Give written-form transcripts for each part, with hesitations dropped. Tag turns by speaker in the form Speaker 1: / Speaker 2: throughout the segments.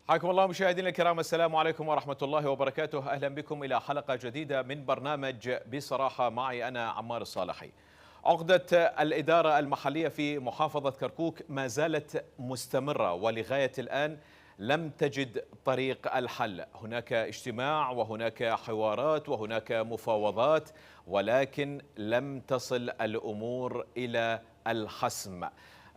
Speaker 1: حياكم الله مشاهدينا الكرام، السلام عليكم ورحمة الله وبركاته. أهلا بكم إلى حلقة جديدة من برنامج بصراحة، معي أنا عمار الصالحي. عقدة الإدارة المحلية في محافظة كركوك ما زالت مستمرة، ولغاية الآن لم تجد طريق الحل. هناك اجتماع وهناك حوارات وهناك مفاوضات، ولكن لم تصل الأمور إلى الحسم.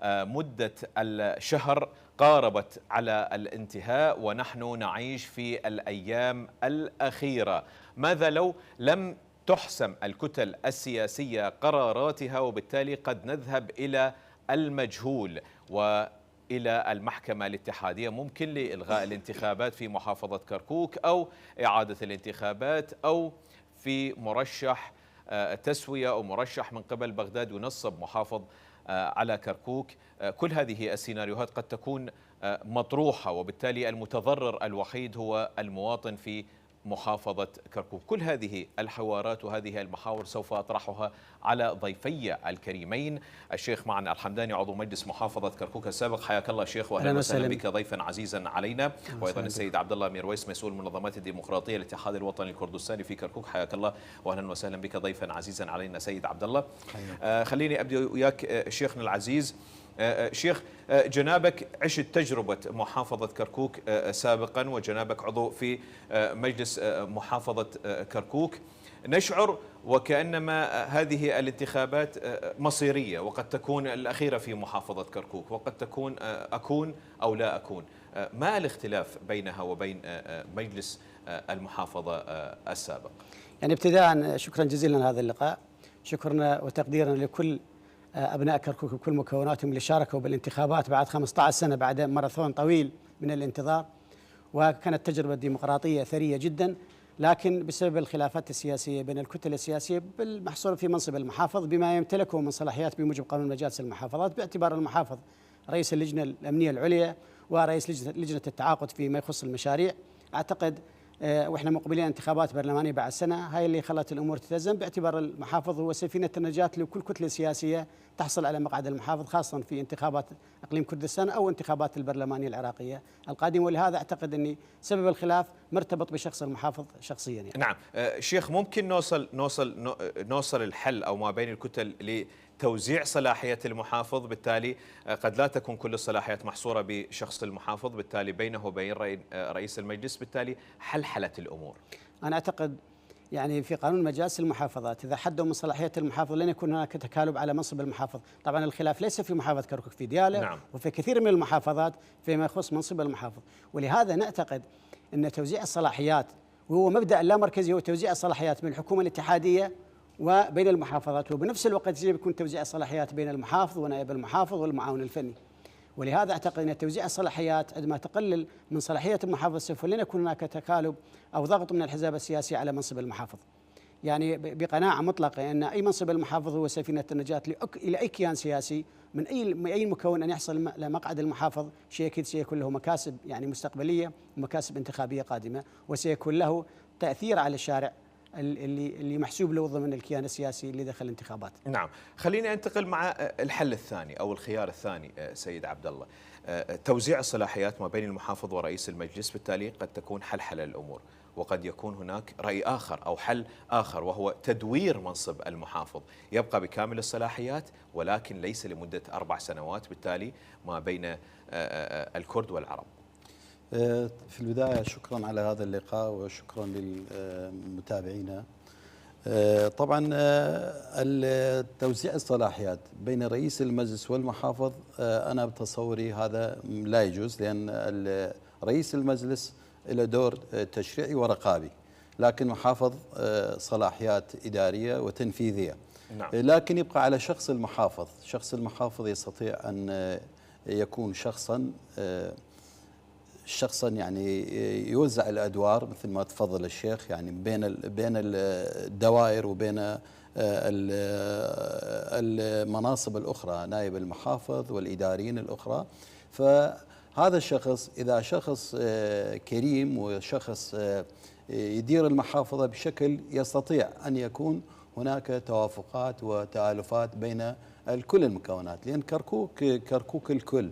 Speaker 1: مدة الشهر قاربت على الانتهاء ونحن نعيش في الأيام الأخيرة. ماذا لو لم تحسم الكتل السياسية قراراتها، وبالتالي قد نذهب إلى المجهول وإلى المحكمة الاتحادية، ممكن لإلغاء الانتخابات في محافظة كركوك أو إعادة الانتخابات، أو في مرشح تسوية أو مرشح من قبل بغداد ينصب محافظ على كركوك. كل هذه السيناريوهات قد تكون مطروحة، وبالتالي المتضرر الوحيد هو المواطن في محافظة كركوك. كل هذه الحوارات وهذه المحاور سوف أطرحها على ضيفي الكريمين، الشيخ معن الحمداني عضو مجلس محافظة كركوك السابق. حياك الله شيخ، واهلا وسهلا بك ضيفا عزيزا علينا. وايضا السيد عبد الله ميرويس، مسؤول منظمات الديمقراطية الاتحاد الوطني الكردستاني في كركوك. حياك الله واهلا وسهلا بك ضيفا عزيزا علينا سيد عبد الله. خليني ابدا وياك شيخنا العزيز. شيخ، جنابك عشت تجربة محافظة كركوك سابقا، وجنابك عضو في مجلس محافظة كركوك. نشعر وكأنما هذه الانتخابات مصيرية، وقد تكون الأخيرة في محافظة كركوك، وقد تكون أكون أو لا أكون. ما الاختلاف بينها وبين مجلس المحافظة السابق؟
Speaker 2: يعني ابتداء شكرا جزيلا لهذا اللقاء، شكرا وتقديرا لكل أبناء كركوك وكل مكوناتهم اللي شاركوا بالانتخابات بعد 15 سنة، بعد ماراثون طويل من الانتظار. وكانت تجربة ديمقراطية ثرية جدا، لكن بسبب الخلافات السياسية بين الكتل السياسية بالمحصول في منصب المحافظ بما يمتلكه من صلاحيات بموجب قانون مجالس المحافظات، باعتبار المحافظ رئيس اللجنة الأمنية العليا ورئيس لجنة التعاقد فيما يخص المشاريع. أعتقد واحنا مقبلين انتخابات برلمانيه بعد سنه، هاي اللي خلت الامور تتزن، باعتبار المحافظ هو سفينه النجاه لكل كتله سياسيه تحصل على مقعد المحافظ، خاصه في انتخابات اقليم كردستان او انتخابات البرلمانيه العراقيه القادمه. ولهذا اعتقد ان سبب الخلاف مرتبط بشخص المحافظ شخصيا يعني.
Speaker 1: نعم شيخ، ممكن نوصل الحل او ما بين الكتل توزيع صلاحية المحافظ، بالتالي قد لا تكون كل الصلاحيات محصورة بشخص المحافظ، بالتالي بينه وبين رئيس المجلس، بالتالي حلحلة الأمور.
Speaker 2: أنا أعتقد يعني في قانون مجالس المحافظات إذا حدوا من صلاحية المحافظ لن يكون هناك تكالب على منصب المحافظ. طبعا الخلاف ليس في محافظة كركوك، في ديالى
Speaker 1: نعم.
Speaker 2: وفي كثير من المحافظات فيما يخص منصب المحافظ. ولهذا نعتقد أن توزيع الصلاحيات، وهو مبدأ اللامركزي، هو توزيع الصلاحيات من الحكومة الاتحادية وبين المحافظات، وبنفس الوقت يجب يكون توزيع الصلاحيات بين المحافظ ونائب المحافظ والمعاون الفني. ولهذا اعتقد ان توزيع الصلاحيات عندما تقلل من صلاحيه المحافظ سوف لن يكون هناك تكالب او ضغط من الحزب السياسي على منصب المحافظ. يعني بقناعه مطلقه ان اي منصب المحافظ هو سفينه النجاه الى اي كيان سياسي من اي مكون ان يحصل لمقعد المحافظ. شيء اكيد سيكون له مكاسب يعني مستقبليه ومكاسب انتخابيه قادمه، وسيكون له تاثير على الشارع اللي محسوب له ضمن الكيان السياسي اللي دخل الانتخابات.
Speaker 1: نعم، خليني انتقل مع الحل الثاني او الخيار الثاني سيد عبد الله. توزيع الصلاحيات ما بين المحافظ ورئيس المجلس، بالتالي قد تكون حلحلة الامور، وقد يكون هناك رأي آخر أو حل آخر، وهو تدوير منصب المحافظ، يبقى بكامل الصلاحيات ولكن ليس لمدة 4 سنوات، بالتالي ما بين الكرد والعرب.
Speaker 3: في البداية شكرا على هذا اللقاء وشكرا للمتابعين. طبعا توزيع الصلاحيات بين رئيس المجلس والمحافظ أنا بتصوري هذا لا يجوز، لأن رئيس المجلس له دور تشريعي ورقابي، لكن محافظ صلاحيات إدارية وتنفيذية.
Speaker 1: نعم.
Speaker 3: لكن يبقى على شخص المحافظ. شخص المحافظ يستطيع أن يكون شخصا يعني يوزع الادوار مثل ما تفضل الشيخ، يعني بين الدوائر وبين المناصب الاخرى، نائب المحافظ والاداريين الاخرى. فهذا الشخص اذا شخص كريم وشخص يدير المحافظه بشكل يستطيع ان يكون هناك توافقات وتآلفات بين كل المكونات، لان كركوك الكل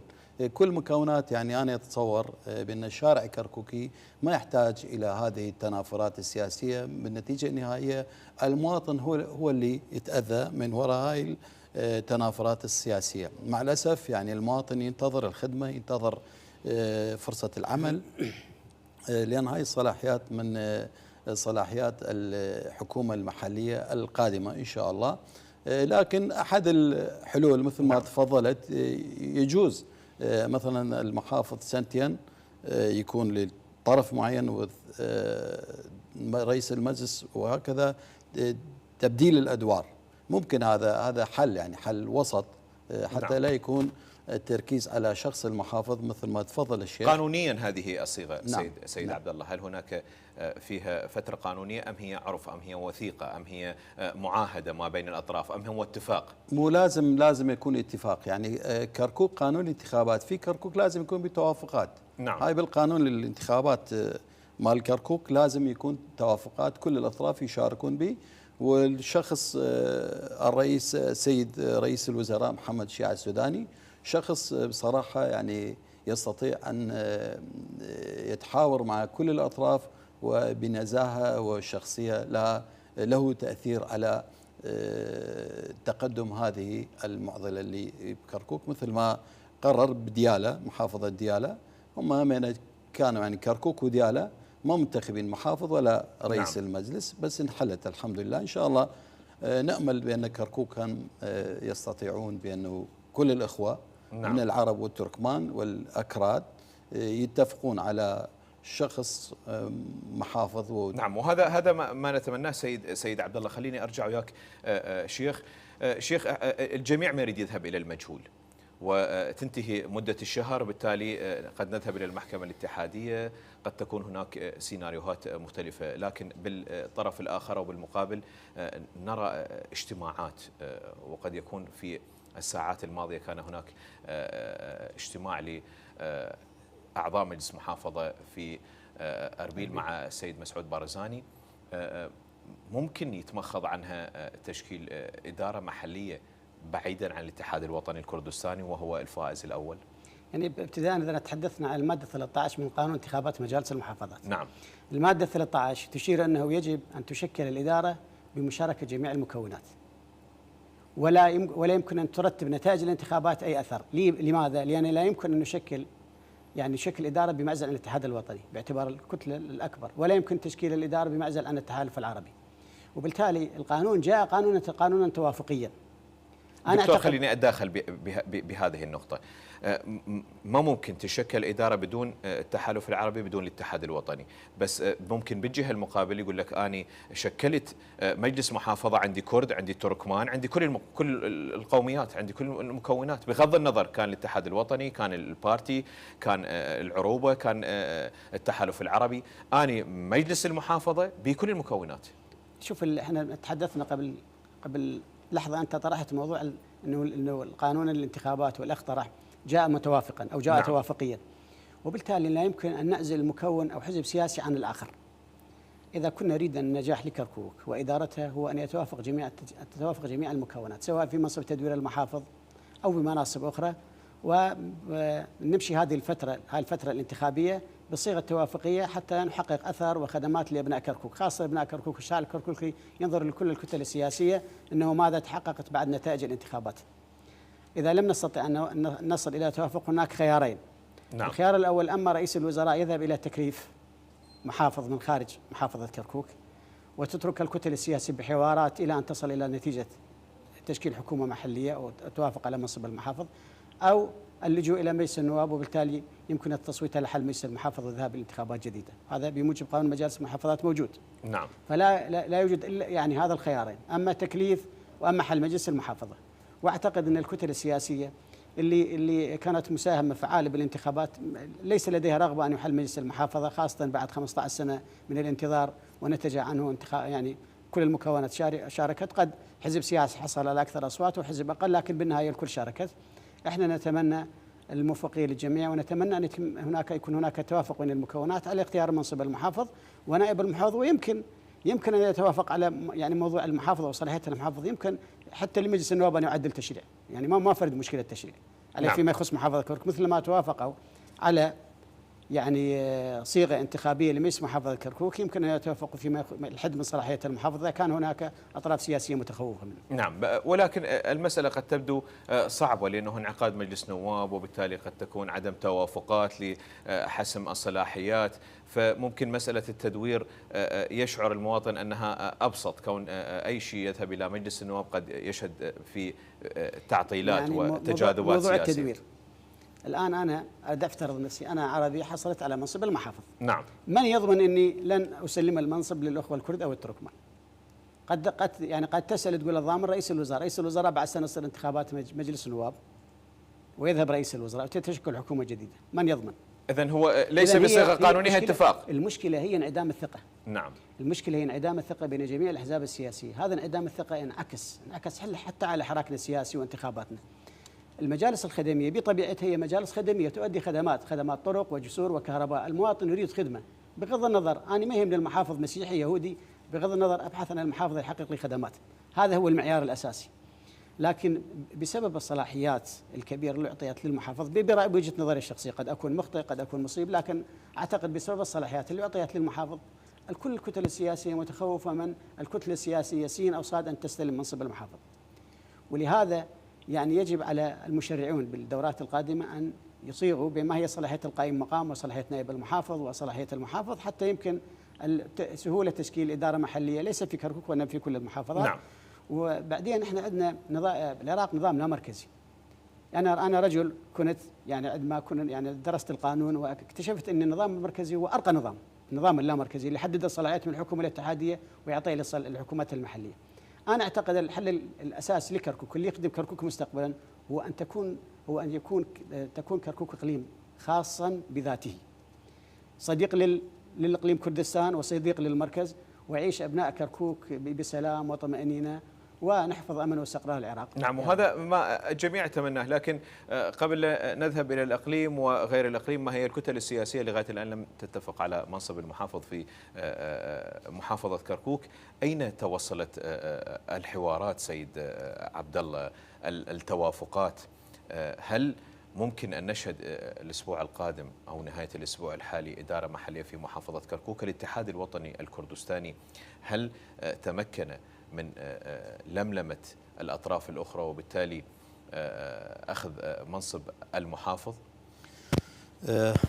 Speaker 3: كل مكونات، يعني أنا أتصور بأن الشارع كركوكي ما يحتاج إلى هذه التنافرات السياسية. بالنتيجة النهائية المواطن هو اللي يتأذى من وراء هاي التنافرات السياسية. مع الأسف يعني المواطن ينتظر الخدمة، ينتظر فرصة العمل، لأن هاي الصلاحيات من صلاحيات الحكومة المحلية القادمة إن شاء الله. لكن أحد الحلول مثل ما تفضلت، يجوز مثلا المحافظ سنتين يكون لطرف معين ورئيس المجلس، وهكذا تبديل الأدوار. ممكن هذا حل، يعني حل وسط، حتى لا يكون التركيز على شخص المحافظ مثل ما تفضل الشيخ.
Speaker 1: قانونيا هذه الصيغة
Speaker 3: نعم.
Speaker 1: سيد عبد الله، هل هناك فيها فترة قانونية، أم هي عرف، أم هي وثيقة، أم هي معاهدة ما بين الأطراف، أم هو اتفاق؟
Speaker 3: مو لازم يكون اتفاق. يعني كركوك قانون الانتخابات، في كركوك لازم يكون بتوافقات.
Speaker 1: نعم.
Speaker 3: هاي بالقانون الانتخابات مال كركوك لازم يكون توافقات كل الأطراف يشاركون به. والشخص الرئيس سيد رئيس الوزراء محمد شيع السوداني شخص بصراحة يعني يستطيع أن يتحاور مع كل الأطراف وبنزاهة وشخصية له تأثير على تقدم هذه المعضلة اللي بكركوك، مثل ما قرر بديالى، محافظة ديالى. هم من كانوا يعني كركوك وديالى ما منتخبين محافظ ولا رئيس
Speaker 1: نعم.
Speaker 3: المجلس، بس انحلت الحمد لله. إن شاء الله نأمل بأن كركوك كان يستطيعون بأنه كل الإخوة
Speaker 1: نعم.
Speaker 3: من العرب والتركمان والأكراد يتفقون على شخص محافظ.
Speaker 1: نعم، وهذا ما نتمناه سيد عبد الله. خليني ارجع وياك شيخ الجميع ما يريد يذهب الى المجهول، وتنتهي مدة الشهر، بالتالي قد نذهب إلى المحكمة الاتحادية، قد تكون هناك سيناريوهات مختلفة. لكن بالطرف الآخر أو بالمقابل نرى اجتماعات، وقد يكون في الساعات الماضية كان هناك اجتماع لأعضاء مجلس محافظة في أربيل مع السيد مسعود بارزاني. ممكن يتمخض عنها تشكيل إدارة محلية بعيدا عن الاتحاد الوطني الكردستاني وهو الفائز الأول؟
Speaker 2: يعني ابتداء إذا تحدثنا عن المادة 13 من قانون انتخابات مجالس المحافظات.
Speaker 1: نعم.
Speaker 2: المادة 13 تشير أنه يجب أن تشكل الإدارة بمشاركة جميع المكونات، ولا يمكن أن ترتب نتائج الانتخابات أي أثر. لماذا؟ لأن لا يمكن أن نشكل إدارة بمعزل عن الاتحاد الوطني باعتبار الكتلة الأكبر، ولا يمكن تشكيل الإدارة بمعزل عن التحالف العربي. وبالتالي القانون جاء قانونا توافقيا.
Speaker 1: دكتور خليني أتداخل بهذه النقطة. ما ممكن تشكل إدارة بدون التحالف العربي، بدون الاتحاد الوطني، بس ممكن بالجهة المقابل يقول لك أنا شكلت مجلس محافظة، عندي كرد، عندي تركمان، عندي كل القوميات، عندي كل المكونات، بغض النظر كان الاتحاد الوطني، كان البارتي، كان العروبة، كان التحالف العربي، أنا مجلس المحافظة بكل المكونات.
Speaker 2: شوف احنا تحدثنا قبل لحظة، أنت طرحت موضوع إنه القانون الانتخابات والأخ طرح جاء متوافقا أو جاء
Speaker 1: نعم.
Speaker 2: توافقيا، وبالتالي لا يمكن أن نعزل مكون أو حزب سياسي عن الآخر. إذا كنا نريد النجاح لكركوك وإدارتها هو أن تتوافق جميع المكونات، سواء في منصب تدوير المحافظ أو بمناصب أخرى، ونمشي هذه الفترة الانتخابية بصيغة توافقية حتى نحقق أثر وخدمات لأبناء كركوك، خاصة أبناء كركوك. الشارع الكركوكي ينظر لكل الكتل السياسية أنه ماذا تحققت بعد نتائج الانتخابات. إذا لم نستطع أن نصل إلى توافق هناك خيارين.
Speaker 1: نعم.
Speaker 2: الخيار الأول، أما رئيس الوزراء يذهب إلى تكليف محافظ من خارج محافظة كركوك وتترك الكتل السياسية بحوارات إلى أن تصل إلى نتيجة تشكيل حكومة محلية أو توافق على منصب المحافظ، أو اللجوء إلى مجلس النواب، وبالتالي يمكن التصويت على حل مجلس المحافظ والذهاب لانتخابات جديدة. هذا بموجب قانون مجالس المحافظات موجود.
Speaker 1: نعم.
Speaker 2: فلا يوجد إلا يعني هذا الخيارين، أما تكليف وأما حل مجلس المحافظة. وأعتقد أن الكتل السياسية اللي كانت مساهمة فعالة بالانتخابات ليس لديها رغبة أن يحل مجلس المحافظة، خاصة بعد 15 سنة من الانتظار ونتج عنه يعني كل المكونات شاركت. قد حزب سياسي حصل على أكثر أصوات وحزب أقل، لكن بالنهاية الكل شاركت. احنا نتمنى الموفقية للجميع، ونتمنى أن يكون هناك توافق بين المكونات على اختيار منصب المحافظ ونائب المحافظ. ويمكن أن يتوافق على يعني موضوع المحافظة وصلاحية المحافظ. يمكن حتى لمجلس النواب أن يعدل تشريع، يعني ما فرد مشكلة التشريع. عليه فيما يخص محافظة كركوك، مثل ما توافقوا على يعني صيغة انتخابية لمجلس محافظة كركوك، يمكن أن يتوافقوا فيما الحد من صلاحية المحافظة إذا كان هناك أطراف سياسية متخوفة منه.
Speaker 1: نعم، ولكن المسألة قد تبدو صعبة لأنه انعقاد مجلس نواب، وبالتالي قد تكون عدم توافقات لحسم الصلاحيات، فممكن مسألة التدوير يشعر المواطن أنها أبسط، كون أي شيء يذهب إلى مجلس النواب قد يشهد في تعطيلات
Speaker 2: يعني
Speaker 1: وتجاذبات
Speaker 2: موضوع
Speaker 1: سياسية.
Speaker 2: التدوير الآن أنا أفترض نفسي أنا عربي حصلت على منصب المحافظ.
Speaker 1: نعم.
Speaker 2: من يضمن أني لن أسلم المنصب للأخوة الكرد أو التركمان؟ قد تسأل تقول الضامن رئيس الوزراء بعد سنة تصير انتخابات مجلس النواب ويذهب رئيس الوزراء وتتشكل حكومة جديدة، من يضمن؟
Speaker 1: إذن هو ليس بصيغة قانونية اتفاق.
Speaker 2: المشكلة هي انعدام الثقة.
Speaker 1: نعم.
Speaker 2: المشكلة هي انعدام الثقة بين جميع الأحزاب السياسية، هذا انعدام الثقة انعكس حتى على حراكنا السياسي وانتخاباتنا. المجالس الخدمية بطبيعتها هي مجالس خدمية تؤدي خدمات طرق وجسور وكهرباء، المواطن يريد خدمة بغض النظر، أنا ما يهمني المحافظ مسيحي يهودي، بغض النظر أبحث عن المحافظ يحقق لي خدمات، هذا هو المعيار الأساسي. لكن بسبب الصلاحيات الكبيرة اللي أعطيت للمحافظ، بوجهة نظري الشخصية قد أكون مخطئ قد أكون مصيب، لكن أعتقد بسبب الصلاحيات اللي أعطيت للمحافظ الكل الكتل السياسية متخوفة من الكتلة السياسية سين أو صاد أن تستلم منصب المحافظ. ولهذا يعني يجب على المشرعون بالدورات القادمة أن يصيغوا بما هي صلاحية القائم مقام وصلاحية نائب المحافظ وصلاحية المحافظ، حتى يمكن سهولة تشكيل إدارة محلية ليس في كركوك وإنما في كل المحافظات.
Speaker 1: نعم.
Speaker 2: وبعدين احنا عندنا العراق نظام لا مركزي. أنا رجل كنت يعني عندما كنت يعني درست القانون واكتشفت أن النظام المركزي هو أرقى نظام، النظام اللامركزي اللي يحدد الصلاحيات من الحكومة الاتحادية ويعطيه للحكومات المحلية. أنا أعتقد الحل الأساس لكركوك اللي يخدم كركوك مستقبلا هو أن تكون كركوك إقليم خاصا بذاته، صديق للإقليم كردستان وصديق للمركز، ويعيش أبناء كركوك بسلام وطمأنينة ونحفظ أمن واستقرار العراق.
Speaker 1: نعم، وهذا ما الجميع يتمناه. لكن قبل نذهب إلى الإقليم وغير الإقليم، ما هي الكتل السياسية لغاية الآن لم تتفق على منصب المحافظ في محافظة كركوك؟ أين توصلت الحوارات سيد عبد الله، التوافقات؟ هل ممكن أن نشهد الأسبوع القادم أو نهاية الأسبوع الحالي إدارة محلية في محافظة كركوك؟ الاتحاد الوطني الكردستاني هل تمكن من لملمة الأطراف الأخرى وبالتالي أخذ منصب المحافظ؟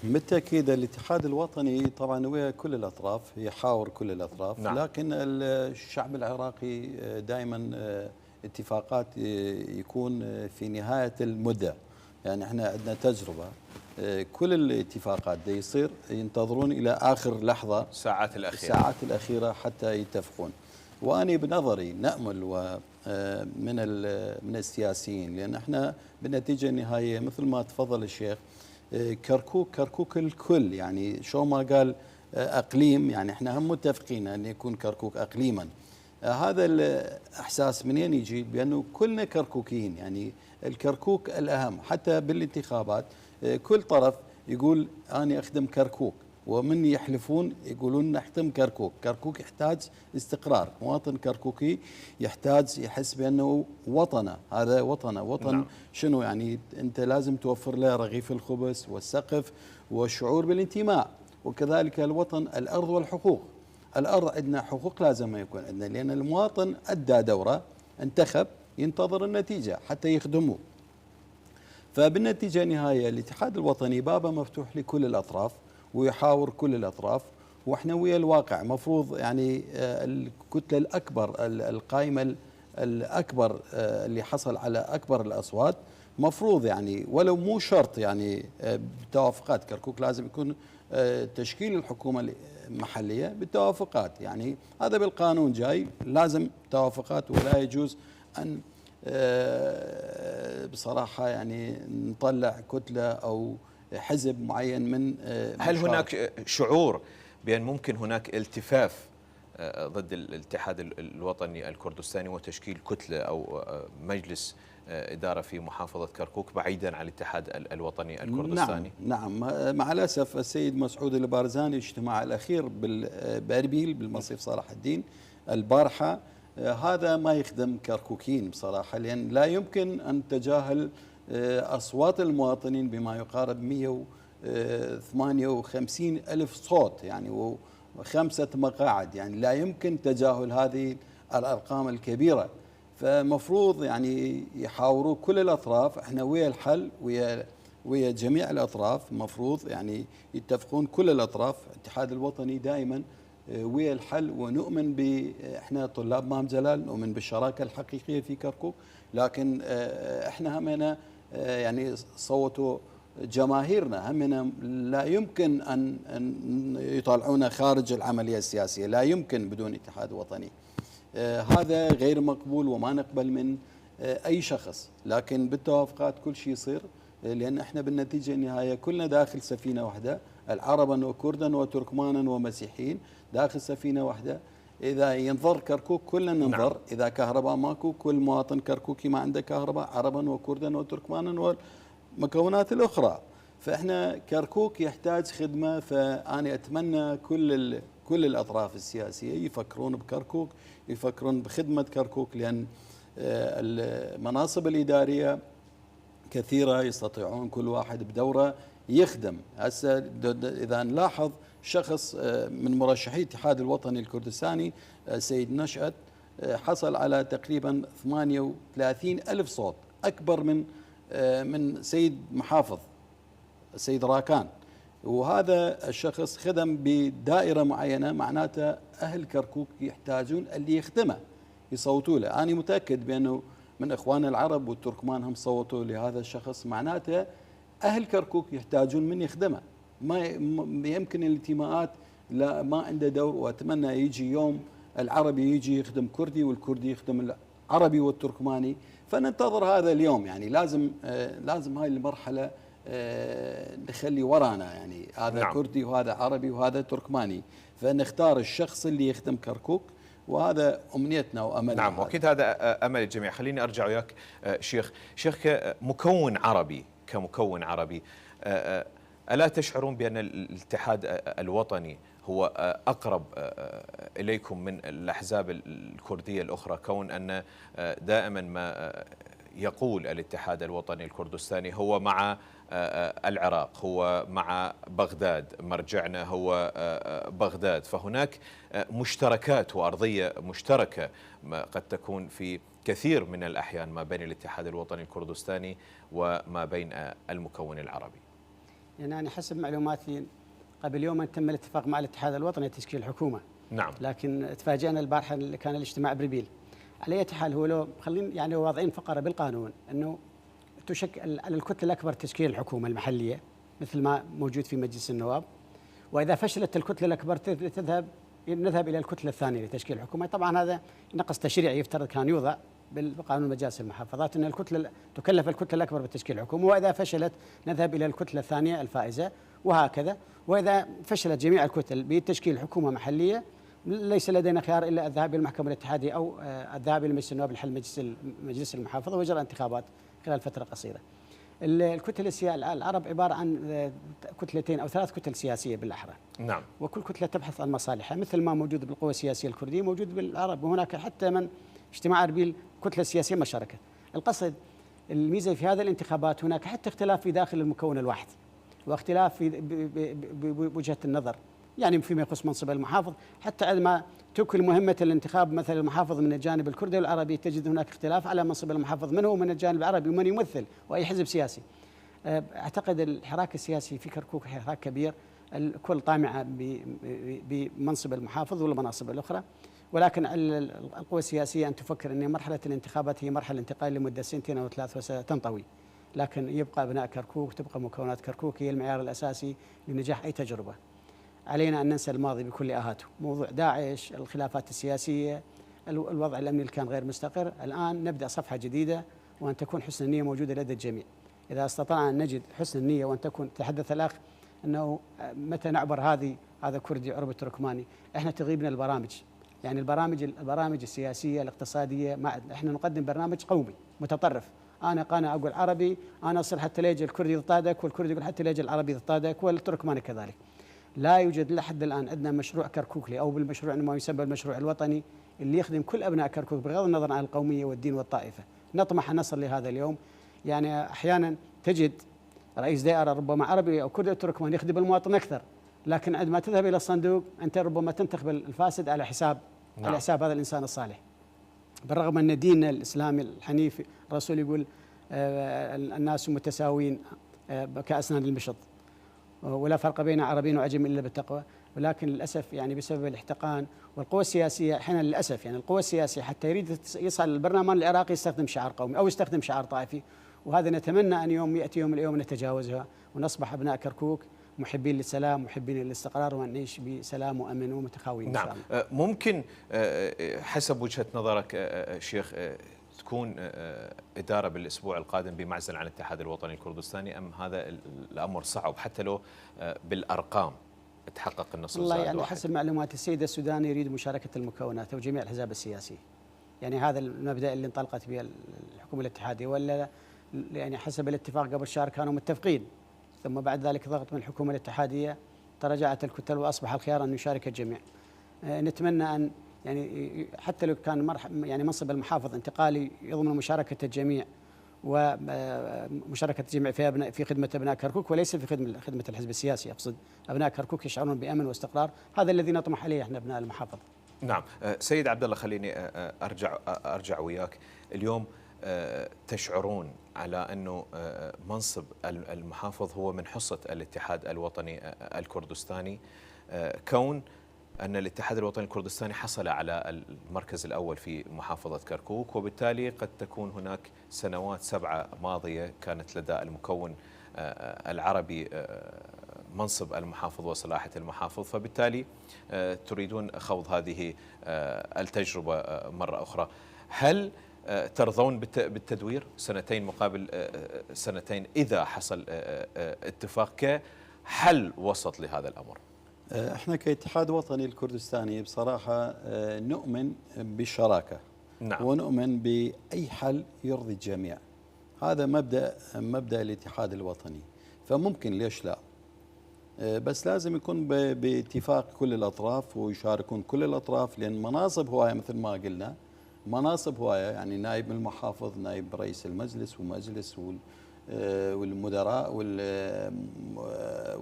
Speaker 3: بالتأكيد الاتحاد الوطني طبعا ويا كل الأطراف، يحاور كل الأطراف. نعم. لكن الشعب العراقي دائما اتفاقات يكون في نهاية المدة، يعني احنا عندنا تجربة كل الاتفاقات دي يصير ينتظرون إلى آخر لحظة،
Speaker 1: الساعات
Speaker 3: الأخيرة حتى يتفقون. وأنا بنظري نأمل من السياسيين، لأن احنا بالنتيجة النهائية مثل ما تفضل الشيخ كركوك الكل، يعني شو ما قال أقليم، يعني احنا هم متفقين أن يكون كركوك أقليما. هذا الإحساس منين يجي؟ بأنه كلنا كركوكيين، يعني الكركوك الأهم. حتى بالانتخابات كل طرف يقول أنا أخدم كركوك، ومن يحلفون يقولون نحتم كركوك. كركوك يحتاج استقرار، مواطن كركوكي يحتاج يحس بأنه وطنه، هذا وطنه. وطن نعم. شنو يعني؟ أنت لازم توفر له رغيف الخبز والسقف والشعور بالانتماء، وكذلك الوطن الأرض والحقوق. الأرض عندنا حقوق لازم يكون عندنا، لأن المواطن أدى دوره، انتخب، ينتظر النتيجة حتى يخدمه. فبالنتيجة النهائية الاتحاد الوطني بابه مفتوح لكل الأطراف ويحاور كل الأطراف، وإحنا ويا الواقع. مفروض يعني الكتلة الأكبر، القائمة الأكبر اللي حصل على أكبر الأصوات، مفروض يعني ولو مو شرط يعني بتوافقات كركوك، لازم يكون تشكيل الحكومة المحلية بالتوافقات، يعني هذا بالقانون جاي، لازم توافقات، ولا يجوز أن بصراحة يعني نطلع كتلة أو حزب معين من
Speaker 1: هل هناك شعور بأن ممكن هناك التفاف ضد الاتحاد الوطني الكردستاني وتشكيل كتلة أو مجلس إدارة في محافظة كركوك بعيدا عن الاتحاد الوطني الكردستاني؟
Speaker 3: نعم مع الأسف السيد مسعود البارزاني اجتماع الأخير بأربيل بالمصيف صلاح الدين البارحة، هذا ما يخدم كركوكين بصراحة، لأن لا يمكن أن تجاهل أصوات المواطنين بما يقارب 158 ألف صوت يعني وخمسة مقاعد، يعني لا يمكن تجاهل هذه الأرقام الكبيرة. فمفروض يعني يحاوروا كل الأطراف، احنا ويا الحل ويا جميع الأطراف، مفروض يعني يتفقون كل الأطراف. الاتحاد الوطني دائما ويا الحل، ونؤمن احنا طلاب مام جلال نؤمن بالشراكة الحقيقية في كركوك، لكن احنا همنا يعني صوتوا جماهيرنا، همنا لا يمكن أن يطلعونا خارج العملية السياسية، لا يمكن بدون اتحاد وطني. هذا غير مقبول وما نقبل من أي شخص، لكن بالتوافقات كل شيء يصير، لأن احنا بالنتيجة النهاية كلنا داخل سفينة واحدة، العربا وكردا وتركمانا ومسيحيين داخل سفينة واحدة. إذا ينضر كركوك كلنا ننضر. نعم. إذا كهرباء ماكو، كل مواطن كركوكي ما عنده كهرباء، عربا وكردا وتركمانا والمكونات الأخرى. فإحنا كركوك يحتاج خدمة، فأنا أتمنى كل الأطراف السياسية يفكرون بكركوك، يفكرون بخدمة كركوك، لأن المناصب الإدارية كثيرة، يستطيعون كل واحد بدوره يخدم. هسه إذا نلاحظ شخص من مرشحي الاتحاد الوطني الكردستاني سيد نشأت حصل على تقريبا 38 ألف صوت، أكبر من سيد محافظ السيد راكان، وهذا الشخص خدم بدائرة معينة. معناته أهل كركوك يحتاجون اللي يخدمه يصوتوا له. أنا متأكد بأنه من إخواننا العرب والتركمان هم صوتوا لهذا الشخص، معناته أهل كركوك يحتاجون من يخدمه. ما يمكن الانتماءات لا ما عنده دور، وأتمنى يجي يوم العربي يجي يخدم كردي والكردي يخدم العربي والتركماني. فننتظر هذا اليوم، يعني لازم هاي المرحلة نخلي ورانا، يعني هذا نعم. كردي وهذا عربي وهذا تركماني، فنختار الشخص اللي يخدم كركوك، وهذا أمنيتنا وأملنا.
Speaker 1: نعم، وأكيد هذا أمل الجميع. خليني أرجع وياك شيخ كمكون عربي ألا تشعرون بأن الاتحاد الوطني هو أقرب إليكم من الأحزاب الكردية الأخرى، كون أن دائما ما يقول الاتحاد الوطني الكردستاني هو مع العراق، هو مع بغداد، مرجعنا هو بغداد، فهناك مشتركات وأرضية مشتركة قد تكون في كثير من الأحيان ما بين الاتحاد الوطني الكردستاني وما بين المكون العربي.
Speaker 2: يعني أنا حسب معلوماتي قبل يوم تم الاتفاق مع الاتحاد الوطني لتشكيل حكومة. نعم. لكن تفاجأنا البارحة اللي كان الاجتماع بربيل. على أي حال هو لو خلين يعني واضعين فقرة بالقانون أنه تشكل الكتلة الأكبر تشكيل الحكومة المحلية مثل ما موجود في مجلس النواب، وإذا فشلت الكتلة الأكبر نذهب إلى الكتلة الثانية لتشكيل الحكومة. طبعا هذا نقص تشريعي يفترض كان يوضع بقانون مجالس المحافظات أن تكلف الكتلة الأكبر بتشكيل الحكومة، وإذا فشلت نذهب إلى الكتلة الثانية الفائزة، وهكذا. وإذا فشلت جميع الكتل بتشكيل حكومة محلية ليس لدينا خيار إلا الذهاب إلى المحكمة الاتحادية أو الذهاب إلى مجلس النواب لحل مجلس المحافظة وإجراء انتخابات خلال فترة قصيرة. الكتل العرب عبارة عن كتلتين أو 3 كتل سياسية بالأحرى. نعم. وكل كتلة تبحث عن مصالحها، مثل ما موجود بالقوى السياسية الكردية موجود بالعرب، وهناك حتى من اجتماع أربيل كتلة سياسية مشاركة. القصد الميزة في هذه الانتخابات هناك حتى اختلاف في داخل المكون الواحد، واختلاف في بوجهة النظر، يعني فيما يخص منصب المحافظ، حتى عندما تكل مهمة الانتخاب مثل المحافظ من الجانب الكردي والعربي تجد هناك اختلاف على منصب المحافظ من هو من الجانب العربي ومن يمثل وأي حزب سياسي. أعتقد الحراك السياسي في كركوك حراك كبير، الكل طامعة بمنصب المحافظ والمناصب الأخرى، ولكن القوى السياسية أن تفكر أن مرحلة الانتخابات هي مرحلة انتقال لمدة 2 أو 3 وستنطوي، لكن يبقى أبناء كركوك، تبقى مكونات كركوك هي المعيار الأساسي لنجاح أي تجربة. علينا أن ننسى الماضي بكل آهاته، موضوع داعش، الخلافات السياسية، الوضع الأمني اللي كان غير مستقر. الآن نبدأ صفحة جديدة، وأن تكون حسن النية موجودة لدى الجميع. إذا استطعنا أن نجد حسن النية، وأن تكون تحدث الأخ أنه متى نعبر هذا كردي عربي تركماني، إحنا تغيبنا البرامج، يعني البرامج السياسية الاقتصادية، إحنا نقدم برنامج قومي متطرف. أنا قانا أقول عربي، أنا أصل حتى لا يجي الكردي ضدك، والكردي يقول حتى لا يجي العربي ضدك، والتركماني كذلك. لا يوجد لحد الآن عندنا مشروع كركوكلي أو بالمشروع ما يسمى المشروع الوطني اللي يخدم كل أبناء كركوك بغض النظر عن القومية والدين والطائفة. نطمح أن نصل لهذا اليوم. يعني أحيانا تجد رئيس دائرة ربما عربي أو كردي أو تركمان يخدم المواطن أكثر، لكن عندما تذهب إلى الصندوق أنت ربما تنتخب الفاسد على حساب على حساب هذا الإنسان الصالح. بالرغم أن ديننا الإسلامي الحنيف الرسول يقول الناس متساويين كأسنان المشط، ولا فرق بين عربي وعجم إلا بالتقوى. ولكن للأسف يعني بسبب الاحتقان والقوى السياسية أحيانا للأسف يعني القوى السياسية حتى يريد يصل البرلمان العراقي يستخدم شعار قومي أو يستخدم شعار طائفي، وهذا نتمنى أن يأتي يوم من الأيام نتجاوزها ونصبح أبناء كركوك محبين للسلام محبين للاستقرار وأن نعيش بسلام وأمن ومتخاوين.
Speaker 1: نعم. ممكن حسب وجهة نظرك شيخ تكون إدارة بالأسبوع القادم بمعزل عن الاتحاد الوطني الكردستاني، أم هذا الأمر صعب حتى لو بالأرقام تحقق النصر؟
Speaker 2: والله يعني حسب معلومات السيد السوداني يريد مشاركة المكونات وجميع الأحزاب السياسية، يعني هذا المبدأ اللي انطلقت به الحكومة الاتحادية، ولا يعني حسب الاتفاق قبل شهر كانوا متفقين، ثم بعد ذلك ضغط من الحكومة الاتحادية تراجعت الكتل وأصبح الخيار أن يشارك الجميع. نتمنى أن يعني حتى لو كان يعني منصب المحافظ انتقالي يضمن مشاركة الجميع ومشاركة الجميع في خدمة أبناء كركوك وليس في خدمة الحزب السياسي. أقصد أبناء كركوك يشعرون بأمن واستقرار، هذا الذي نطمح عليه احنا أبناء المحافظة.
Speaker 1: نعم. سيد عبد الله خليني أرجع وياك. اليوم تشعرون على أنه منصب المحافظ هو من حصة الاتحاد الوطني الكردستاني، كون أن الاتحاد الوطني الكردستاني حصل على المركز الأول في محافظة كركوك، وبالتالي قد تكون هناك سنوات 7 ماضية كانت لدى المكون العربي منصب المحافظ وصلاحية المحافظ، فبالتالي تريدون خوض هذه التجربة مرة أخرى. هل ترضون بالتدوير 2 مقابل 2 إذا حصل اتفاق كحل وسط لهذا الأمر؟
Speaker 3: احنا كاتحاد وطني الكردستاني بصراحة نؤمن بالشراكة. نعم. ونؤمن بأي حل يرضي الجميع، هذا مبدأ الاتحاد الوطني، فممكن ليش لا، بس لازم يكون باتفاق كل الأطراف ويشاركون كل الأطراف، لأن مناصب هواية مثل ما قلنا، مناصب هواية، يعني نائب المحافظ، نائب رئيس المجلس ومجلس والمدراء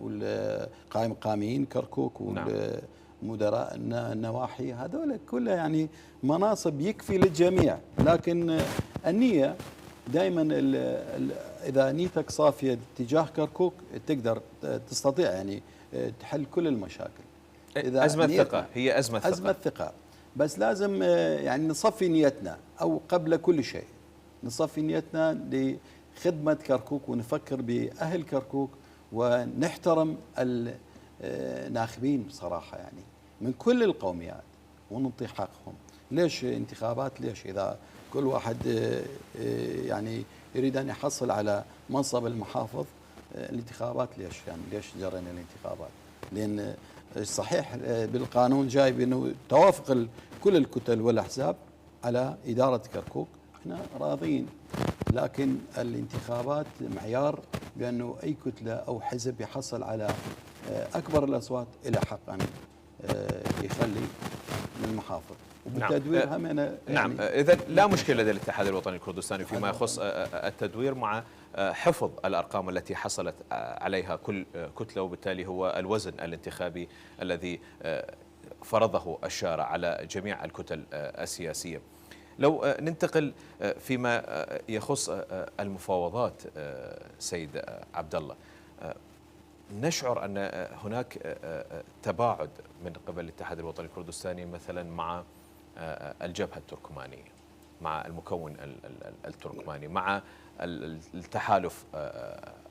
Speaker 3: والقائمين كركوك والمدراء النواحي، هذول كلها يعني مناصب يكفي للجميع. لكن النية دائما إذا نيتك صافية تجاه كركوك تقدر تستطيع يعني تحل كل المشاكل.
Speaker 1: إذا أزمة ثقة، هي أزمة
Speaker 3: ثقة، بس لازم يعني نصفي نيتنا، أو قبل كل شيء نصفي نيتنا خدمة كركوك ونفكر بأهل كركوك ونحترم الناخبين بصراحة يعني من كل القوميات ونعطي حقهم. ليش انتخابات؟ ليش إذا كل واحد يعني يريد أن يحصل على منصب المحافظ الانتخابات ليش؟ يعني ليش جرينا الانتخابات؟ لأن صحيح بالقانون جاي بأنه توافق كل الكتل والأحزاب على إدارة كركوك، احنا راضين، لكن الانتخابات معيار بأنه أي كتلة أو حزب يحصل على أكبر الأصوات إلى حق أن يخلي المحافظ وبالتدوير.
Speaker 1: نعم. يعني نعم. إذا لا مشكلة لدى الاتحاد الوطني الكردستاني فيما يخص التدوير مع حفظ الأرقام التي حصلت عليها كل كتلة، وبالتالي هو الوزن الانتخابي الذي فرضه الشارع على جميع الكتل السياسية. لو ننتقل فيما يخص المفاوضات سيد عبد الله، نشعر أن هناك تباعد من قبل الاتحاد الوطني الكردستاني مثلا مع الجبهة التركمانية، مع المكون التركماني، مع التحالف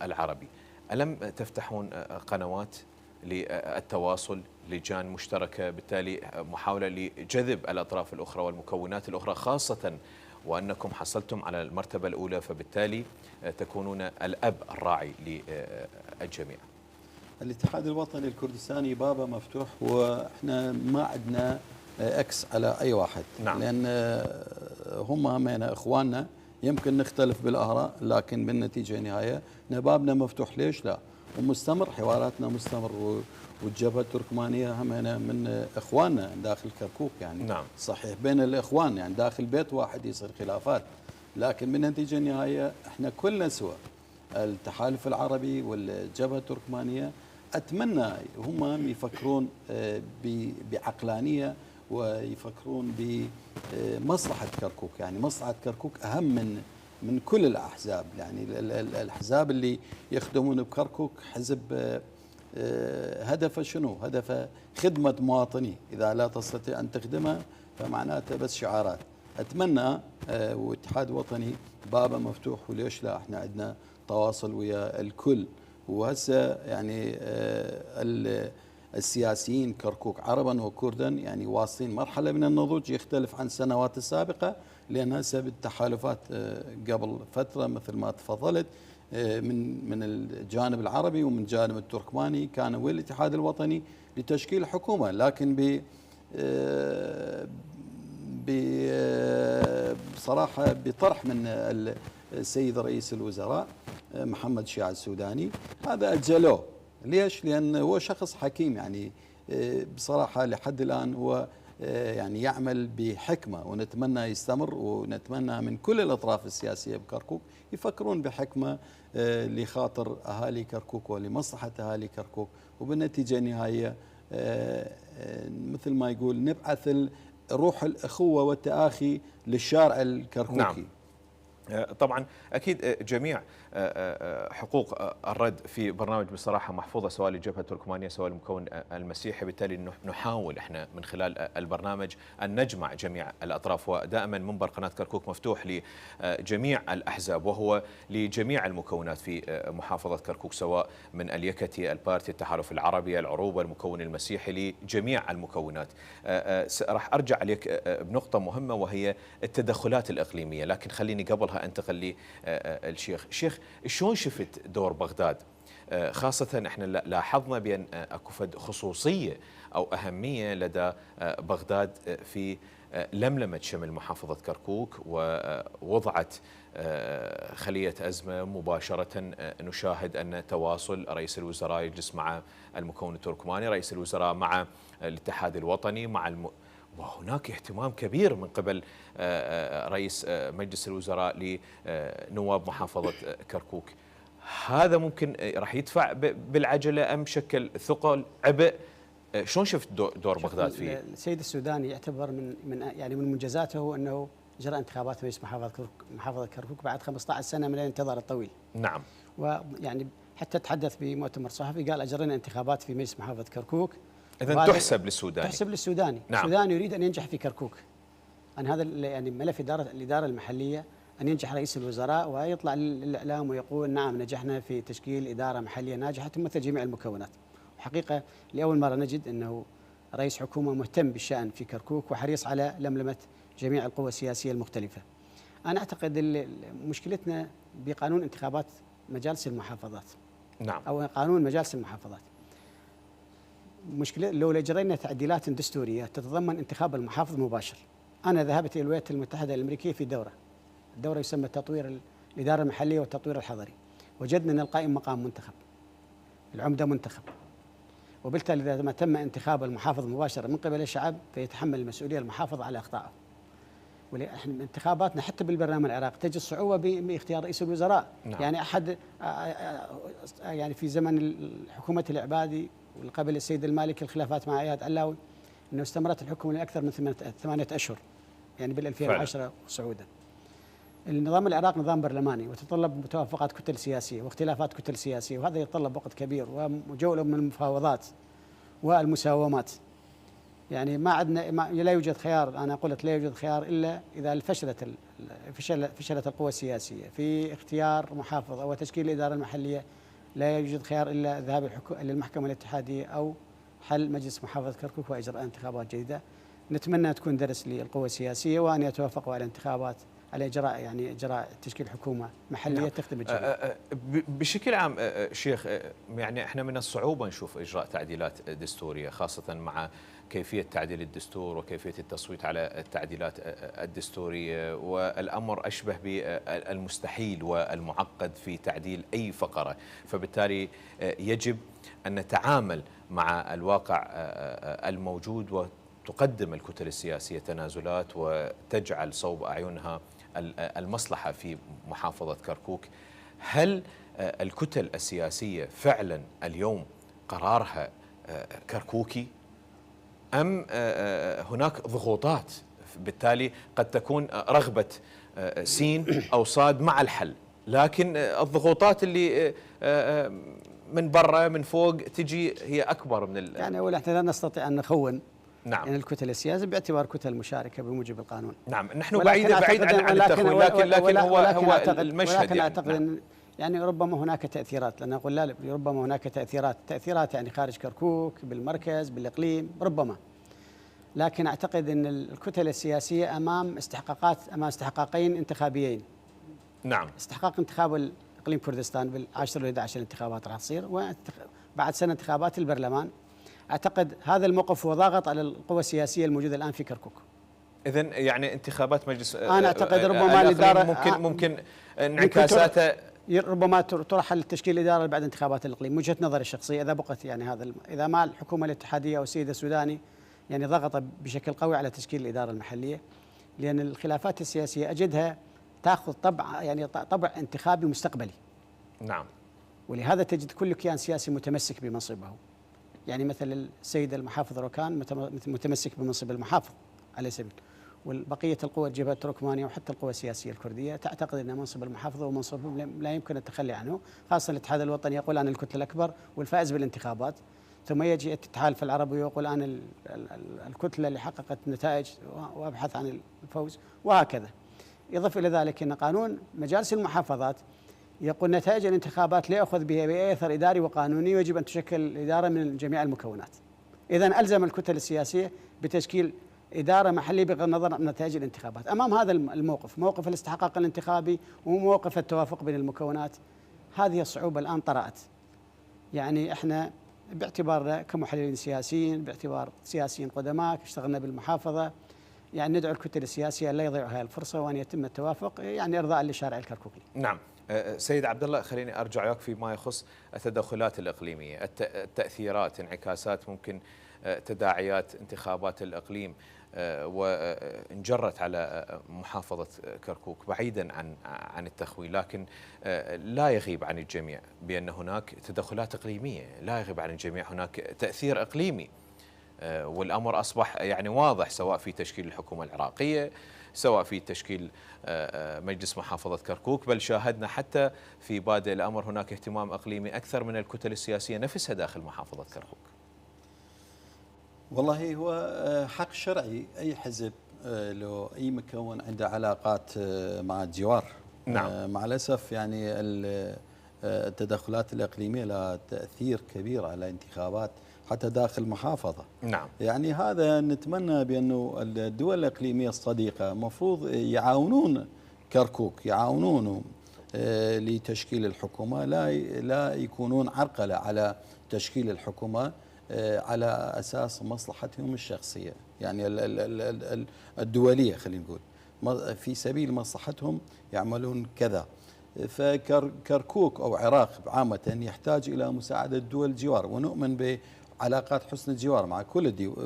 Speaker 1: العربي. ألم تفتحون قنوات للتواصل، لجان مشتركة، بالتالي محاولة لجذب الأطراف الأخرى والمكونات الأخرى، خاصة وأنكم حصلتم على المرتبة الأولى، فبالتالي تكونون الأب الراعي للجميع؟
Speaker 3: الاتحاد الوطني الكردستاني بابه مفتوح، وإحنا ما عندنا أكس على أي واحد. نعم. لأن هم همينا إخواننا، يمكن نختلف بالآراء لكن بالنتيجة النهاية بابنا مفتوح. ليش لا؟ ومستمر، حواراتنا مستمر، والجبهة التركمانية همنا من إخواننا داخل كركوك يعني. نعم. صحيح بين الإخوان يعني داخل بيت واحد يصير خلافات، لكن بالنتيجة النهائية احنا كلنا سوا، التحالف العربي والجبهة التركمانية، أتمنى هم يفكرون بعقلانية ويفكرون بمصلحة كركوك. يعني مصلحة كركوك أهم من كل الأحزاب. يعني الأحزاب اللي يخدمون بكركوك حزب هدفه شنو؟ هدفه خدمة مواطنيه، إذا لا تستطيع أن تخدمها فمعناته بس شعارات. أتمنى والاتحاد الوطني بابه مفتوح، وليش لا، احنا عندنا تواصل ويا الكل. وهسه يعني السياسيين كركوك عربا وكردا يعني واصلين مرحلة من النضوج يختلف عن السنوات السابقة، لأن هسه بالتحالفات قبل فترة مثل ما تفضلت من الجانب العربي ومن الجانب التركماني كان ويا الاتحاد الوطني لتشكيل حكومة، لكن بصراحة بطرح من السيد رئيس الوزراء محمد شيع السوداني هذا أجلوه. ليش؟ لأن هو شخص حكيم، يعني بصراحة لحد الآن هو يعني يعمل بحكمة، ونتمنى يستمر، ونتمنى من كل الأطراف السياسية بكركوك يفكرون بحكمة لخاطر أهالي كركوك ولمصلحة أهالي كركوك، وبالنتيجة النهائية مثل ما يقول نبعث روح الأخوة والتآخي للشارع الكركوكي.
Speaker 1: نعم. طبعا أكيد جميع حقوق الرد في برنامج بصراحة محفوظة، سواء للجبهة التركمانية سواء المكون المسيحي. بالتالي نحاول احنا من خلال البرنامج أن نجمع جميع الأطراف، ودائما منبر قناة كركوك مفتوح لجميع الأحزاب وهو لجميع المكونات في محافظة كركوك، سواء من اليكتي، البارتي، التحالف العربي، العروبة، المكون المسيحي، لجميع المكونات. راح أرجع عليك بنقطة مهمة وهي التدخلات الإقليمية، لكن خليني قبلها أنتقل للشيخ. شيخ، شلون شفت دور بغداد؟ خاصة احنا لاحظنا بأن اكو فد خصوصية أو أهمية لدى بغداد في لملمة شمل محافظة كركوك، ووضعت خلية أزمة مباشرة. نشاهد أن تواصل رئيس الوزراء يجلس مع المكون التركماني، رئيس الوزراء مع الاتحاد الوطني، مع وهناك اهتمام كبير من قبل رئيس مجلس الوزراء لنواب محافظة كركوك. هذا ممكن راح يدفع بالعجلة أم شكل ثقل عبء؟ شلون شفت دور بغداد فيه؟
Speaker 2: السيد السوداني يعتبر من منجزاته أنه جرى انتخابات مجلس محافظة كركوك بعد 15 سنة من الانتظار الطويل.
Speaker 1: نعم.
Speaker 2: ويعني حتى تحدث بمؤتمر صحفي قال أجرينا انتخابات في مجلس محافظة كركوك.
Speaker 1: إذن تحسب للسوداني.
Speaker 2: تحسب للسوداني. نعم. السوداني يريد أن ينجح في كركوك. أن هذا يعني ملف الإدارة المحلية، أن ينجح رئيس الوزراء ويطلع للإعلام ويقول نعم نجحنا في تشكيل إدارة محلية ناجحة تمثل جميع المكونات. وحقيقة لأول مرة نجد أنه رئيس حكومة مهتم بالشأن في كركوك وحريص على لملمة جميع القوى السياسية المختلفة. أنا أعتقد مشكلتنا بقانون انتخابات مجالس المحافظات.
Speaker 1: نعم.
Speaker 2: أو قانون مجالس المحافظات. مشكلة لو أجرينا تعديلات دستورية تتضمن انتخاب المحافظ مباشر. أنا ذهبت إلى الولايات المتحدة الأمريكية في الدورة يسمى تطوير الإدارة المحلية والتطوير الحضري، وجدنا أن القائم مقام منتخب، العمدة منتخب، وبالتالي إذا ما تم انتخاب المحافظ مباشرة من قبل الشعب فيتحمل المسؤولية المحافظ على أخطائه. ولكن انتخاباتنا حتى بالبرنامج العراقي تجد صعوبة باختيار رئيس الوزراء. نعم. يعني أحد يعني في زمن حكومة العبادي وقبل السيد المالكي الخلافات مع اياد علاوي انه استمرت الحكومه لاكثر من 8 اشهر، يعني بال 2010 صعودا. النظام العراقي نظام برلماني وتطلب متوافقات كتل سياسيه واختلافات كتل سياسيه، وهذا يتطلب وقت كبير وجوله من المفاوضات والمساومات. يعني ما عندنا لا يوجد خيار، انا قلت لا يوجد خيار الا اذا فشلت القوى السياسيه في اختيار محافظ او تشكيل الاداره المحليه، لا يوجد خيار إلا الذهاب للمحكمة الاتحادية أو حل مجلس محافظة كركوك وإجراء انتخابات جديدة. نتمنى تكون درس للقوى السياسية وأن يتوافقوا على انتخابات، على إجراء تشكيل حكومة محلية. نعم. تخدم الجميع.
Speaker 1: بشكل عام شيخ، يعني احنا من الصعوبة نشوف إجراء تعديلات دستورية، خاصة مع كيفية تعديل الدستور وكيفية التصويت على التعديلات الدستورية، والأمر أشبه بالمستحيل والمعقد في تعديل أي فقرة. فبالتالي يجب أن نتعامل مع الواقع الموجود، وتقدم الكتل السياسية تنازلات وتجعل صوب أعينها المصلحة في محافظة كركوك. هل الكتل السياسية فعلا اليوم قرارها كركوكي، أم هناك ضغوطات بالتالي قد تكون رغبة سين أو صاد مع الحل، لكن الضغوطات اللي من برا من فوق تجي هي أكبر من
Speaker 2: يعني أولا احنا لا نستطيع أن نخون
Speaker 1: نعم
Speaker 2: يعني الكتل السياسية باعتبار كتل مشاركة بموجب القانون.
Speaker 1: نعم، نحن بعيد عن التخوين، لكن هو المشهد
Speaker 2: ولكن أعتقد
Speaker 1: نعم.
Speaker 2: أن يعني ربما هناك تأثيرات، لأن أقول لا ربما هناك تأثيرات يعني خارج كركوك بالمركز بالإقليم ربما، لكن أعتقد أن الكتل السياسية أمام استحقاقين انتخابيين.
Speaker 1: نعم،
Speaker 2: استحقاق انتخاب الإقليم كردستان بالعاشر و11 الانتخابات راح تصير، وبعد سنة انتخابات البرلمان. أعتقد هذا الموقف هو ضاغط على القوى السياسية الموجودة الآن في كركوك.
Speaker 1: إذن يعني انتخابات مجلس
Speaker 2: أنا أعتقد ربما الإدارة
Speaker 1: ممكن انعكاساته
Speaker 2: ربما ترحل تشكيل الإدارة بعد انتخابات الإقليم، وجهة نظري الشخصية. إذا بقت يعني إذا ما الحكومة الاتحادية أو السيد السوداني يعني ضغط بشكل قوي على تشكيل الإدارة المحلية، لأن الخلافات السياسية أجدها تأخذ طبع انتخابي مستقبلي.
Speaker 1: نعم،
Speaker 2: ولهذا تجد كل كيان سياسي متمسك بمنصبه. يعني مثل السيد المحافظ روكان متمسك بمنصب المحافظ على سبيل، والبقية القوى الجبهة التركمانية وحتى القوى السياسية الكردية تعتقد أن منصب المحافظ هو منصب لا يمكن التخلي عنه، خاصة الاتحاد الوطني يقول أنا الكتلة الأكبر والفائز بالانتخابات، ثم يجي التحالف العربي ويقول أنا الكتلة اللي حققت نتائج وأبحث عن الفوز، وهكذا. يضاف إلى ذلك أن قانون مجالس المحافظات يقول نتائج الانتخابات لا يأخذ بها بأي أثر إداري وقانوني، ويجب أن تشكل الإدارة من جميع المكونات. إذن ألزم الكتل السياسية بتشكيل إدارة محلية بغض النظر عن نتائج الانتخابات. أمام هذا الموقف، موقف الاستحقاق الانتخابي وموقف التوافق بين المكونات، هذه الصعوبة الآن طرأت. يعني إحنا باعتبارنا كمحللين سياسيين، باعتبار سياسيين قدماء اشتغلنا بالمحافظة، يعني ندعو الكتل السياسية لا يضيعوا هذه الفرصة وأن يتم التوافق يعني إرضاء لشارع الكركوكي.
Speaker 1: نعم. سيد عبد الله، خليني ارجع وياك فيما يخص التدخلات الاقليميه، التاثيرات، انعكاسات ممكن تداعيات انتخابات الاقليم وانجرت على محافظه كركوك بعيدا عن التخوين، لكن لا يغيب عن الجميع بان هناك تدخلات اقليميه، لا يغيب عن الجميع هناك تاثير اقليمي، والامر اصبح يعني واضح سواء في تشكيل الحكومه العراقيه، سواء في تشكيل مجلس محافظة كركوك، بل شاهدنا حتى في بادئ الأمر هناك اهتمام إقليمي أكثر من الكتل السياسية نفسها داخل محافظة كركوك.
Speaker 3: والله هو حق شرعي أي حزب لو أي مكون عنده علاقات مع الجوار.
Speaker 1: نعم.
Speaker 3: مع الأسف يعني التدخلات الإقليمية لها تأثير كبير على انتخابات حتى داخل محافظة.
Speaker 1: نعم.
Speaker 3: يعني هذا نتمنى بأنه الدول الإقليمية الصديقة مفروض يعاونون كركوك، يعاونونه لتشكيل الحكومة، لا يكونون عرقلة على تشكيل الحكومة على أساس مصلحتهم الشخصية، يعني الدولية خلينا نقول في سبيل مصلحتهم يعملون كذا. فكركوك أو عراق عامة يحتاج إلى مساعدة دول الجوار، ونؤمن بعلاقات حسن الجوار مع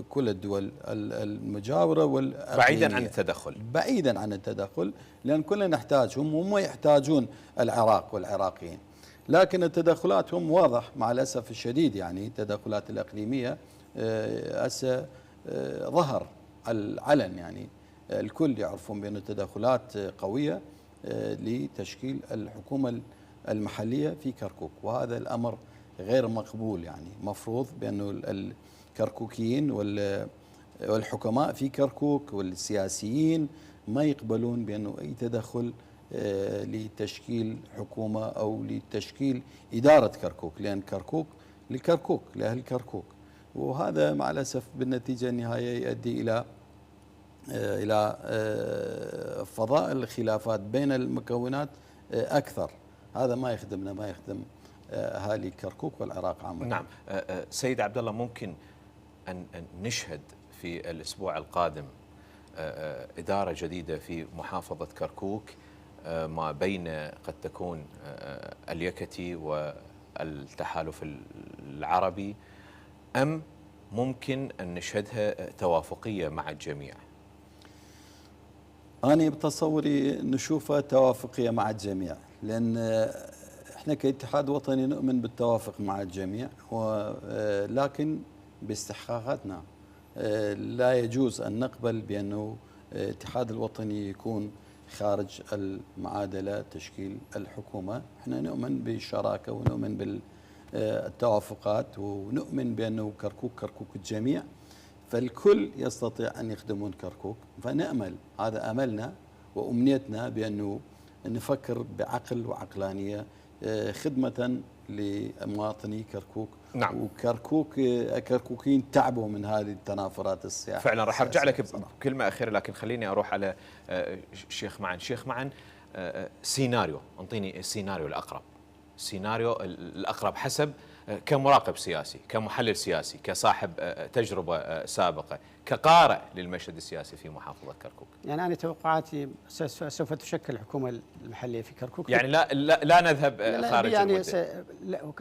Speaker 3: كل الدول المجاورة والإقليمية بعيدا عن التدخل، لأن كلنا نحتاجهم وهم يحتاجون العراق والعراقيين. لكن التدخلات هم واضح مع الأسف الشديد، يعني التدخلات الإقليمية هسه ظهر العلن، يعني الكل يعرفون بأن التدخلات قوية لتشكيل الحكومة المحلية في كركوك، وهذا الأمر غير مقبول. يعني مفروض بأنه الكركوكيين والحكماء في كركوك والسياسيين ما يقبلون بأنه أي تدخل لتشكيل حكومة أو لتشكيل إدارة كركوك، لأن كركوك لكركوك لأهل كركوك، وهذا مع الأسف بالنتيجة النهائية يؤدي إلى فضاء الخلافات بين المكونات أكثر. هذا ما يخدمنا، ما يخدم أهالي كركوك والعراق عامة.
Speaker 1: نعم. سيد عبد الله، ممكن أن نشهد في الأسبوع القادم إدارة جديدة في محافظة كركوك ما بين قد تكون اليكتي والتحالف العربي، أم ممكن أن نشهدها توافقية مع الجميع؟
Speaker 3: أنا بتصوري نشوفها توافقية مع الجميع، لأن احنا كاتحاد وطني نؤمن بالتوافق مع الجميع، ولكن باستحقاقاتنا لا يجوز أن نقبل بأنه الاتحاد الوطني يكون خارج المعادلة تشكيل الحكومة. احنا نؤمن بالشراكة ونؤمن بالتوافقات ونؤمن بأنه كركوك الجميع، فالكل يستطيع أن يخدمون كركوك. فنأمل، هذا أملنا وأمنيتنا، بأنه نفكر بعقل وعقلانية خدمة لمواطني كركوك.
Speaker 1: نعم.
Speaker 3: كركوكيين تعبوا من هذه التنافرات السياسية.
Speaker 1: فعلا راح ارجع لك بكلمه اخيره، لكن خليني اروح على شيخ معن. سيناريو، انطيني السيناريو الاقرب، السيناريو الاقرب حسب كمراقب سياسي، كمحلل سياسي، كصاحب تجربه سابقه، كقارئ للمشهد السياسي في محافظه كركوك.
Speaker 2: يعني انا توقعاتي سوف تشكل الحكومه المحليه في كركوك.
Speaker 1: يعني لا نذهب خارج
Speaker 2: يعني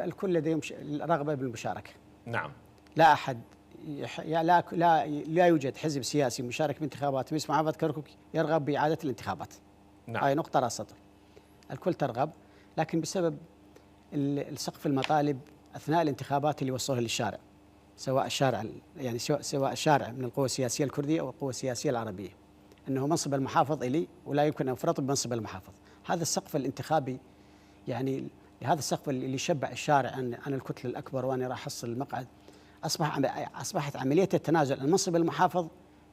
Speaker 2: الكل لديهم رغبه بالمشاركه.
Speaker 1: نعم.
Speaker 2: لا احد لا يوجد حزب سياسي مشارك بانتخابات مجلس محافظه كركوك يرغب باعاده الانتخابات.
Speaker 1: نعم.
Speaker 2: هاي نقطه راس سطر. الكل ترغب، لكن بسبب السقف المطالب اثناء الانتخابات اللي وصلوها للشارع، سواء الشارع من القوى السياسيه الكرديه او القوى السياسيه العربيه، انه منصب المحافظ الي ولا يمكن ان افرط بمنصب المحافظ. هذا السقف الانتخابي، يعني هذا السقف اللي يشبع الشارع عن الكتله الاكبر وانا راح احصل المقعد، اصبحت عمليه التنازل عن منصب المحافظ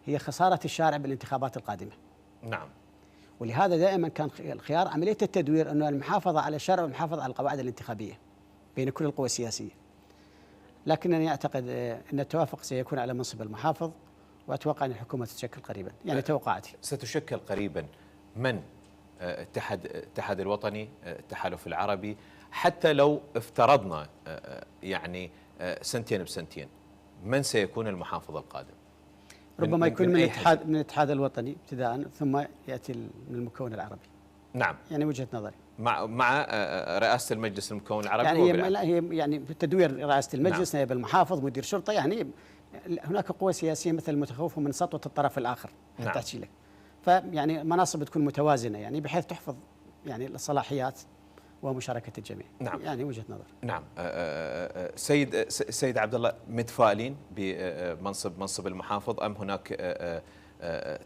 Speaker 2: هي خساره الشارع بالانتخابات القادمه.
Speaker 1: نعم.
Speaker 2: ولهذا دائما كان الخيار عمليه التدوير، انه المحافظه على الشارع والمحافظه على القواعد الانتخابيه بين كل القوى السياسيه. لكنني اعتقد ان التوافق سيكون على منصب المحافظ، واتوقع ان الحكومه تتشكل قريبا، يعني توقعاتي
Speaker 1: ستشكل قريبا. من الاتحاد الوطني، التحالف العربي، حتى لو افترضنا يعني سنتين بسنتين، من سيكون المحافظ القادم؟
Speaker 2: ربما يكون من الاتحاد الوطني ابتداء، ثم ياتي من المكون العربي.
Speaker 1: نعم.
Speaker 2: يعني وجهه نظري.
Speaker 1: مع رئاسه المجلس المكون العربي.
Speaker 2: هي يعني بتدوير رئاسه المجلس، نائب المحافظ، مدير شرطه، يعني هناك قوى سياسيه مثل المتخوف من سطوه الطرف الاخر حتى
Speaker 1: نعم.
Speaker 2: احكي لك. فيعني مناصب تكون متوازنه، يعني بحيث تحفظ يعني الصلاحيات ومشاركه الجميع.
Speaker 1: نعم.
Speaker 2: يعني وجهه نظر.
Speaker 1: نعم. سيد عبد الله، متفائلين بمنصب المحافظ، ام هناك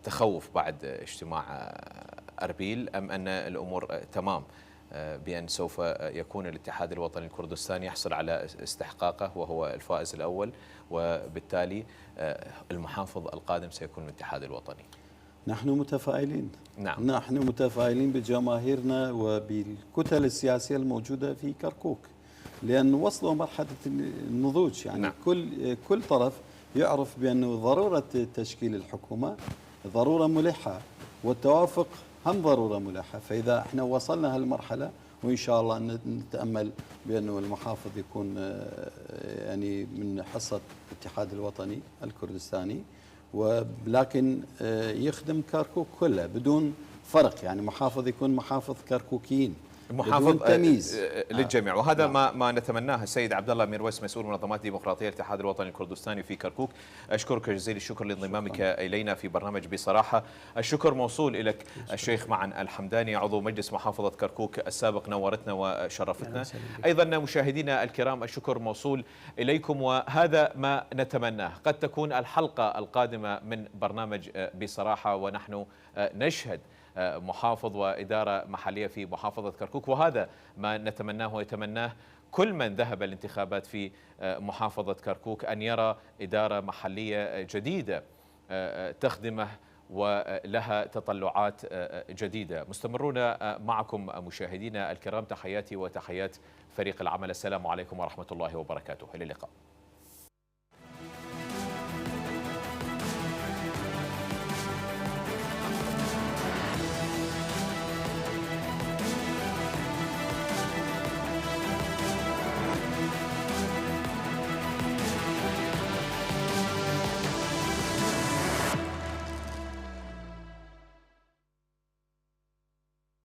Speaker 1: تخوف بعد اجتماع أربيل، أم أن الأمور تمام بأن سوف يكون الاتحاد الوطني الكردستاني يحصل على استحقاقه وهو الفائز الأول، وبالتالي المحافظ القادم سيكون الاتحاد الوطني؟
Speaker 3: نحن متفائلين.
Speaker 1: نعم.
Speaker 3: نحن متفائلين بجماهيرنا وبالكتل السياسية الموجودة في كركوك، لأن وصلوا مرحلة النضوج. يعني نعم. كل طرف يعرف بأنه ضرورة تشكيل الحكومة ضرورة ملحة، والتوافق هم ضرورة ملحة. فإذا احنا وصلنا هالمرحلة، وإن شاء الله نتأمل بأنه المحافظ يكون يعني من حصة الاتحاد الوطني الكردستاني، ولكن يخدم كركوك كله بدون فرق، يعني محافظ يكون محافظ كركوكيين،
Speaker 1: محافظ تمييز للجميع. وهذا ما نتمناه. السيد عبد الله ميرويس، مسؤول منظمات الديمقراطيه الاتحاد الوطني الكردستاني في كركوك، اشكرك جزيل الشكر لانضمامك الينا في برنامج بصراحه. الشكر موصول لك الشيخ معن الحمداني، عضو مجلس محافظه كركوك السابق، نورتنا وشرفتنا. ايضا مشاهدينا الكرام، الشكر موصول اليكم، وهذا ما نتمناه. قد تكون الحلقه القادمه من برنامج بصراحه ونحن نشهد محافظ وإدارة محلية في محافظة كركوك، وهذا ما نتمناه ويتمناه كل من ذهب الانتخابات في محافظة كركوك، أن يرى إدارة محلية جديدة تخدمه ولها تطلعات جديدة. مستمرون معكم مشاهدينا الكرام، تحياتي وتحيات فريق العمل. السلام عليكم ورحمة الله وبركاته، إلى اللقاء.